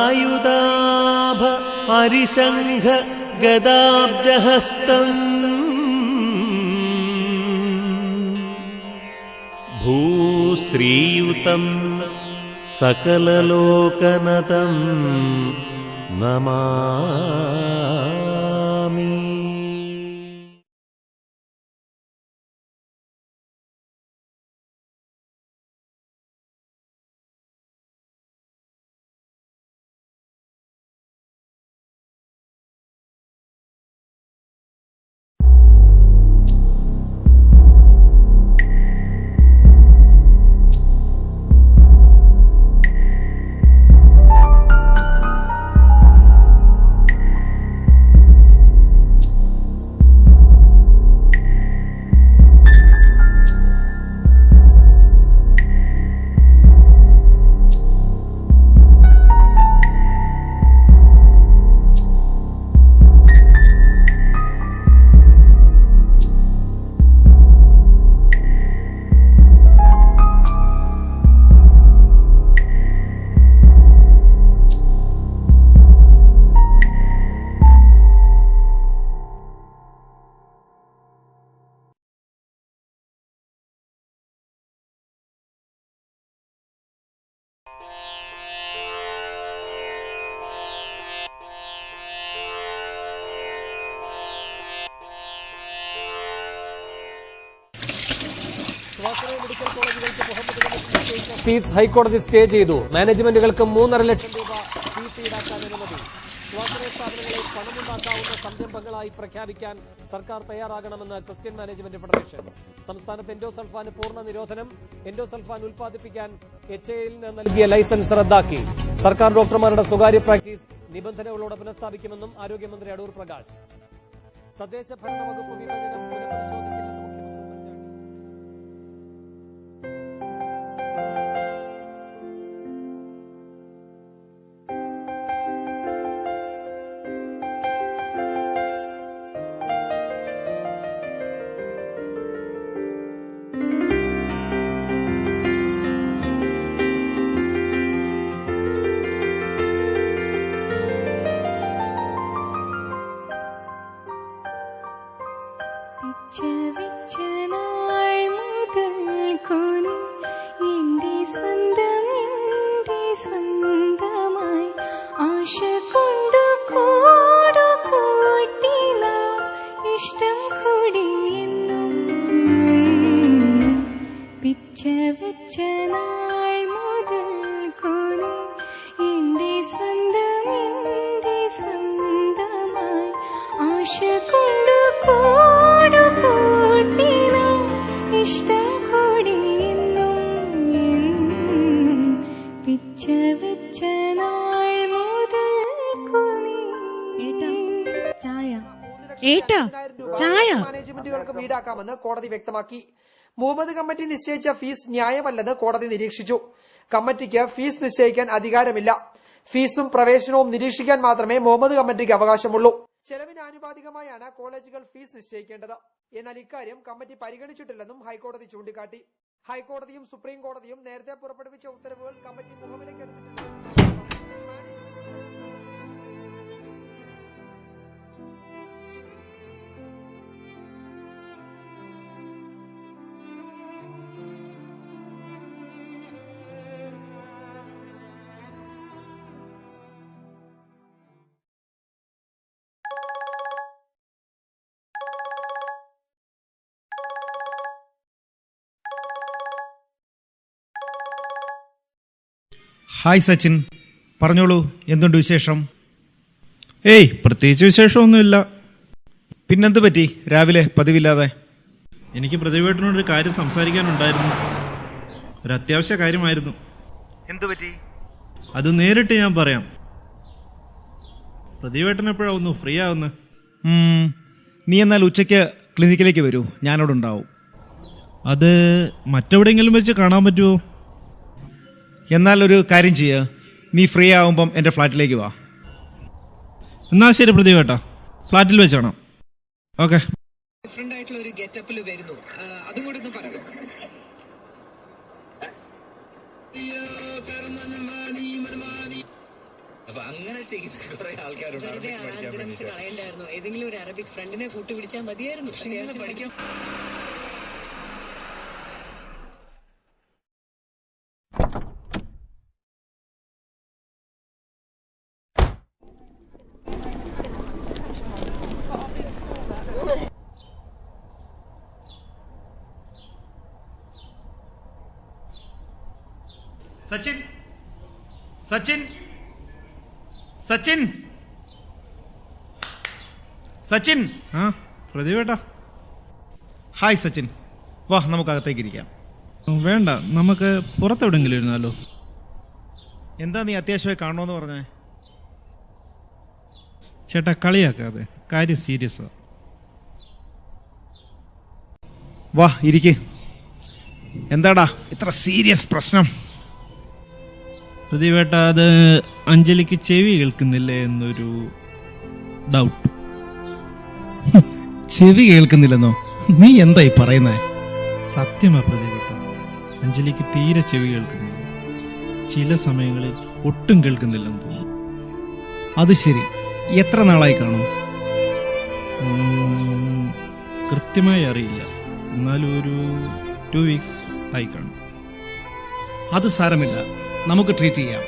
അർക്കായുധാഭ അരിശംഖ ഗദാബ്ജഹസ്തം ഭൂശ്രീയുതം സകലലോകനതം Namami. Fees ഹൈക്കോടതി stay ചെയ്തു. മാനേജ്മെന്റുകൾക്ക് 3.5 ലക്ഷം രൂപ ഫീസ് ഈടാക്കാൻ അനുമതി. സ്വാശ്രയ സ്ഥാപനങ്ങളെ പണമുണ്ടാക്കാവുന്ന സംരംഭങ്ങളായി പ്രഖ്യാപിക്കാൻ സർക്കാർ തയ്യാറാകണമെന്ന് ക്രിസ്ത്യൻ മാനേജ്മെന്റ് ഫെഡറേഷൻ. സംസ്ഥാനത്ത് എൻഡോസൾഫാന് പൂർണ്ണ നിരോധനം. എൻഡോസൾഫാൻ ഉൽപ്പാദിപ്പിക്കാൻ HAL നൽകിയ ലൈസൻസ് റദ്ദാക്കി. സർക്കാർ ഡോക്ടർമാരുടെ സ്വകാര്യ പ്രാക്ടീസ് നിബന്ധനകളോടെ പുനഃസ്ഥാപിക്കുമെന്നും ആരോഗ്യമന്ത്രി അടൂർ പ്രകാശ്. തദ്ദേശ ഭരണ വകുപ്പ് വിഭജനം പുനഃപരിശോധിക്കില്ലെന്ന് സ്വന്തമായി ആശ കൊണ്ടു കൂടു കൂട്ടില ഇഷ്ടം കൂടിയെന്നും പിച്ച വെച്ച നാൾ മുതൽ കൂടി എന്റെ സ്വന്തമായി ആശ കൊണ്ടു കൂടു കൂട്ടില ഇഷ്ടം കൂടിയെന്നും പിച്ച വെച്ച നാൾ മുതൽ മാനേജ്മെന്റുകൾക്കും ഈടാക്കാമെന്ന് കോടതി വ്യക്തമാക്കി. മുഹമ്മദ് കമ്മിറ്റി നിശ്ചയിച്ച ഫീസ് ന്യായമല്ലെന്ന് കോടതി നിരീക്ഷിച്ചു. കമ്മിറ്റിക്ക് ഫീസ് നിശ്ചയിക്കാൻ അധികാരമില്ല. ഫീസും പ്രവേശനവും നിരീക്ഷിക്കാൻ മാത്രമേ മുഹമ്മദ് കമ്മിറ്റിക്ക് അവകാശമുള്ളൂ. ചെലവിന് ആനുപാതികമായാണ് കോളേജുകൾ ഫീസ് നിശ്ചയിക്കേണ്ടത്. എന്നാൽ ഇക്കാര്യം കമ്മിറ്റി പരിഗണിച്ചിട്ടില്ലെന്നും ഹൈക്കോടതി ചൂണ്ടിക്കാട്ടി. ഹൈക്കോടതിയും സുപ്രീം കോടതിയും നേരത്തെ പുറപ്പെടുവിച്ച ഉത്തരവുകൾ കമ്മിറ്റി മുഖവിലേക്ക് എടുത്തിട്ടുണ്ട്. ഹായ് സച്ചിൻ, പറഞ്ഞോളൂ, എന്തുണ്ട് വിശേഷം? ഏയ്, പ്രത്യേകിച്ച് വിശേഷമൊന്നുമില്ല. പിന്നെന്ത് പറ്റി രാവിലെ പതിവില്ലാതെ? എനിക്ക് പ്രതിവേട്ടനോടൊരു കാര്യം സംസാരിക്കാനുണ്ടായിരുന്നു. ഒരു അത്യാവശ്യ കാര്യമായിരുന്നു. എന്തു പറ്റി? അത് നേരിട്ട് ഞാൻ പറയാം. പ്രതിവേട്ടൻ എപ്പോഴാണ് ഒന്ന് ഫ്രീ ആവുന്നത്? നീ എന്നാൽ ഉച്ചയ്ക്ക് ക്ലിനിക്കിലേക്ക് വരൂ, ഞാനവിടെ ഉണ്ടാവും. അത് മറ്റെവിടെയെങ്കിലും വെച്ച് കാണാൻ പറ്റുമോ? എന്നാൽ ഒരു കാര്യം ചെയ്യുക, നീ ഫ്രീ ആവുമ്പം എൻ്റെ ഫ്ലാറ്റിലേക്ക് വാ. എന്നാ ശരി പ്രതിവേട്ടാ, ഫ്ലാറ്റിൽ വെച്ച് കാണാം. ഓക്കെ. ഡിഫറെന്റ് ആയിട്ടുള്ള ഒരു ഗെറ്റപ്പിൽ വരുന്നു, അതും കൂടി ഒന്ന് പറയൂ. ചെയ്യുന്ന കുറെ ആൾക്കാരുണ്ട് അറബിക് പഠിക്കാൻ വേണ്ടിയിട്ട്. കളയണ്ടായിരുന്നു. ഏതെങ്കിലും ഒരു അറബിക് ഫ്രണ്ടിനെ കൂട്ടുപിടിച്ചാൽ മതിയായിരുന്നു. പഠിക്കാൻ സച്ചിൻ സച്ചിൻ സച്ചിൻ സച്ചിൻ ആ പ്രതിവേട്ടാ. ഹായ് സച്ചിൻ, വാ നമുക്കകത്തേക്ക് ഇരിക്കാം. വേണ്ട, നമുക്ക് പുറത്തെവിടെങ്കിലും ഇരുന്നാലോ? എന്താ നീ അത്യാവശ്യമായി കാണണമെന്ന് പറഞ്ഞേ? ചേട്ടാ കളിയാക്കാതെ, കാര്യം സീരിയസാ. വാ ഇരിക്ക്. എന്താടാ ഇത്ര സീരിയസ് പ്രശ്നം? പ്രതിവേട്ട, അത് അഞ്ജലിക്ക് ചെവി കേൾക്കുന്നില്ലേ എന്നൊരു ഡൗട്ട്. ചെവി കേൾക്കുന്നില്ലെന്നോ? നീ എന്തായി പറയുന്നേ? സത്യമാ പ്രതിവേട്ട, അഞ്ജലിക്ക് തീരെ ചെവി കേൾക്കുന്നില്ല. ചില സമയങ്ങളിൽ ഒട്ടും കേൾക്കുന്നില്ലെന്ന് തോന്നുന്നു. അത് ശരി, എത്ര നാളായി കാണും? കൃത്യമായി അറിയില്ല, എന്നാലും ഒരു 2 വീക്സ് ആയി കാണും. അത് സാരമില്ല, നമുക്ക് ട്രീറ്റ് ചെയ്യാം.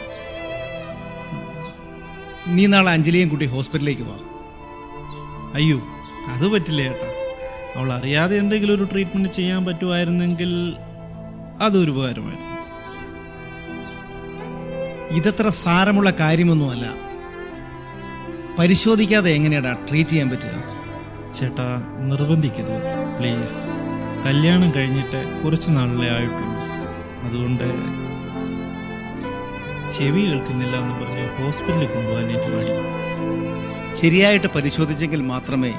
നീ നാളെ അഞ്ജലിയും കൂട്ടി ഹോസ്പിറ്റലിലേക്ക് വാ. അയ്യോ, അത് പറ്റില്ല ചേട്ടാ. അവൾ അറിയാതെ എന്തെങ്കിലും ഒരു ട്രീറ്റ്മെന്റ് ചെയ്യാൻ പറ്റുമായിരുന്നെങ്കിൽ അതൊരു ഉപകാരമായിരുന്നു. ഇതത്ര സാരമുള്ള കാര്യമൊന്നുമല്ല. പരിശോധിക്കാതെ എങ്ങനെയാടാ ട്രീറ്റ് ചെയ്യാൻ പറ്റുക? ചേട്ടാ നിർബന്ധിക്കരുത് പ്ലീസ്. കല്യാണം കഴിഞ്ഞിട്ട് കുറച്ച് നാളിലേ ആയിട്ടുള്ളൂ. അതുകൊണ്ട് ചെവി കേൾക്കുന്നില്ല എന്ന് പറഞ്ഞ് ഹോസ്പിറ്റലിൽ കൊണ്ടുപോകാൻ എനിക്ക് മടി. ശരിയായിട്ട് പരിശോധിച്ചെങ്കിൽ മാത്രമേ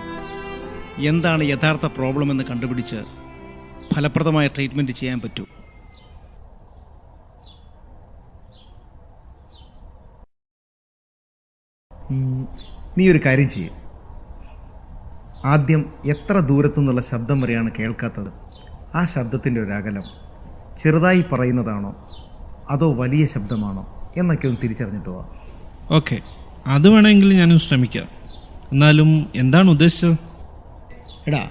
എന്താണ് യഥാർത്ഥ പ്രോബ്ലം എന്ന് കണ്ടുപിടിച്ച് ഫലപ്രദമായ ട്രീറ്റ്മെൻറ്റ് ചെയ്യാൻ പറ്റൂ. നീ ഒരു കാര്യം ചെയ്യും. ആദ്യം എത്ര ദൂരത്തു നിന്നുള്ള ശബ്ദം വരെയാണ് കേൾക്കാത്തത്, ആ ശബ്ദത്തിൻ്റെ ഒരു അകലം ചെറുതായി പറയുന്നതാണോ അതോ വലിയ ശബ്ദമാണോ എന്നൊക്കെ ഒന്ന് തിരിച്ചറിഞ്ഞിട്ട് പോവാം. ഓക്കെ, അത് വേണമെങ്കിൽ ഞാനും ശ്രമിക്കാം. എന്നാലും എന്താണ് ഉദ്ദേശിച്ചത്? എടാ,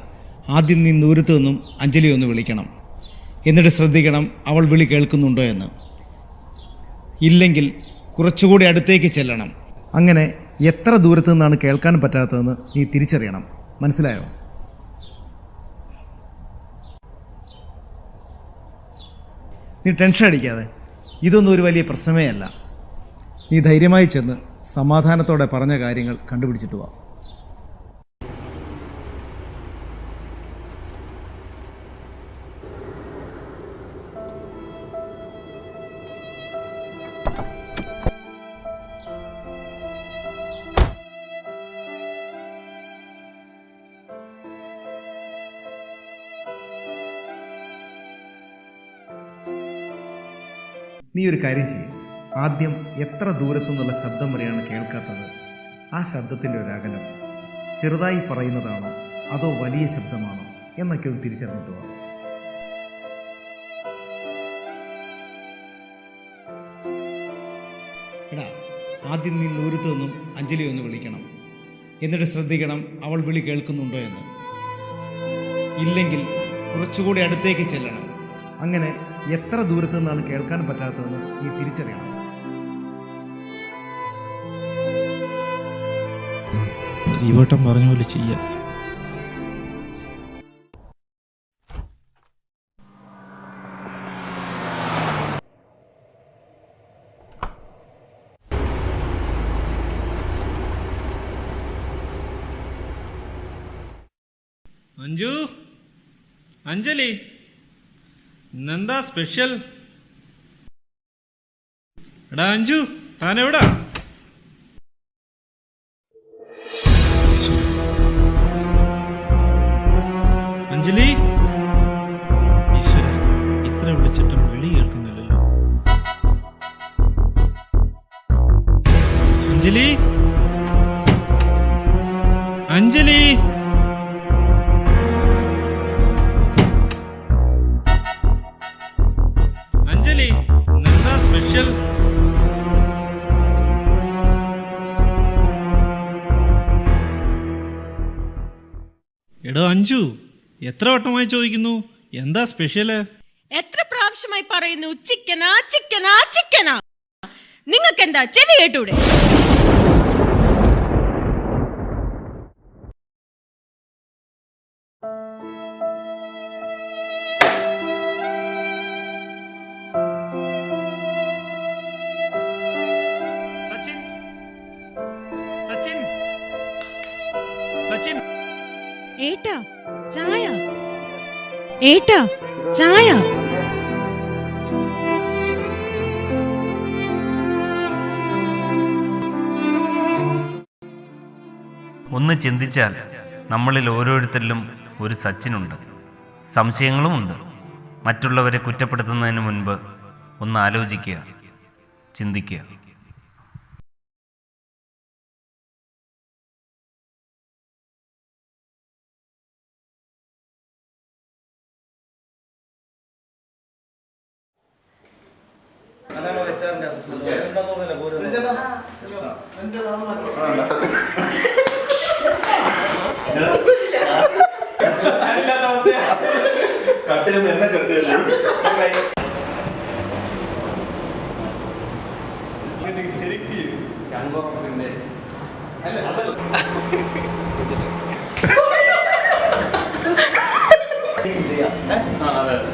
ആദ്യം നീ ദൂരത്തു നിന്നും അഞ്ജലി ഒന്ന് വിളിക്കണം. എന്നിട്ട് ശ്രദ്ധിക്കണം അവൾ വിളി കേൾക്കുന്നുണ്ടോ എന്ന്. ഇല്ലെങ്കിൽ കുറച്ചുകൂടി അടുത്തേക്ക് ചെല്ലണം. അങ്ങനെ എത്ര ദൂരത്തു നിന്നാണ് കേൾക്കാൻ പറ്റാത്തതെന്ന് നീ തിരിച്ചറിയണം. മനസ്സിലായോ? നീ ടെൻഷൻ അടിക്കാതെ, ഇതൊന്നും ഒരു വലിയ പ്രശ്നമേ അല്ല. നീ ധൈര്യമായി ചെന്ന് സമാധാനത്തോടെ പറഞ്ഞ കാര്യങ്ങൾ കണ്ടുപിടിച്ചിട്ട് വാ. നീ ഒരു കാര്യം ചെയ്യും. ആദ്യം എത്ര ദൂരത്തു നിന്നുള്ള ശബ്ദം വരെയാണ് കേൾക്കാത്തത്, ആ ശബ്ദത്തിൻ്റെ ഒരു അകലം ചെറുതായി പറയുന്നതാണോ അതോ വലിയ ശബ്ദമാണോ എന്നൊക്കെ ഒന്ന് തിരിച്ചറിഞ്ഞിട്ട് പോകാം. എടാ, ആദ്യം നീ ദൂരത്തു നിന്നും അഞ്ജലി ഒന്ന് വിളിക്കണം. എന്നിട്ട് ശ്രദ്ധിക്കണം അവൾ വിളി കേൾക്കുന്നുണ്ടോ എന്ന്. ഇല്ലെങ്കിൽ കുറച്ചുകൂടി അടുത്തേക്ക് ചെല്ലണം. അങ്ങനെ എത്ര ദൂരത്തു നിന്നാണ് കേൾക്കാൻ പറ്റാത്തതെന്ന് നീ തിരിച്ചറിയണം. ഈ വട്ടം പറഞ്ഞ പോലെ ചെയ്യാം. അഞ്ജു, അഞ്ജലി, ഇന്നെന്താ സ്പെഷ്യൽ? എടാ അഞ്ജു, താനെവിടാ? അഞ്ജലി, ഈശ്വര, ഇത്ര വിളിച്ചിട്ടും വിളി കേൾക്കുന്നില്ലല്ലോ. അഞ്ജലി, അഞ്ജലി, അഞ്ജലി, ഇന്നെന്താ സ്പെഷ്യൽ? അഞ്ജു, എത്ര വട്ടമായി ചോദിക്കുന്നു, എന്താ സ്പെഷ്യല്? എത്ര പ്രാവശ്യമായി പറയുന്നു ചിക്കനാ ചിക്കനാ ചിക്കനാ. നിങ്ങൾക്ക് എന്താ ചെവി കേട്ടൂടെ? സച്ചിൻ സച്ചിൻ സച്ചിൻ ഏട്ടാ ചായ, ഏട്ടാ ചായ. ഒന്ന് ചിന്തിച്ചാൽ നമ്മളിൽ ഓരോരുത്തരിലും ഒരു സച്ചിനുണ്ട്. സംശയങ്ങളുമുണ്ട്. മറ്റുള്ളവരെ കുറ്റപ്പെടുത്തുന്നതിന് മുൻപ് ഒന്ന് ആലോചിക്കുക, ചിന്തിക്കുക.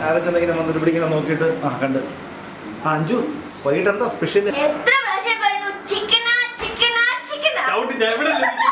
ആരെന്തെങ്കിലും വന്നിട്ട് പിടിക്കണം നോക്കിയിട്ട് കണ്ട്. അഞ്ജു, വൈകിട്ട് എന്താ സ്പെഷ്യൽ? എത്ര പ്രാവശ്യം പറഞ്ഞു ചിക്കനാ ചിക്കനാ ചിക്കനാ.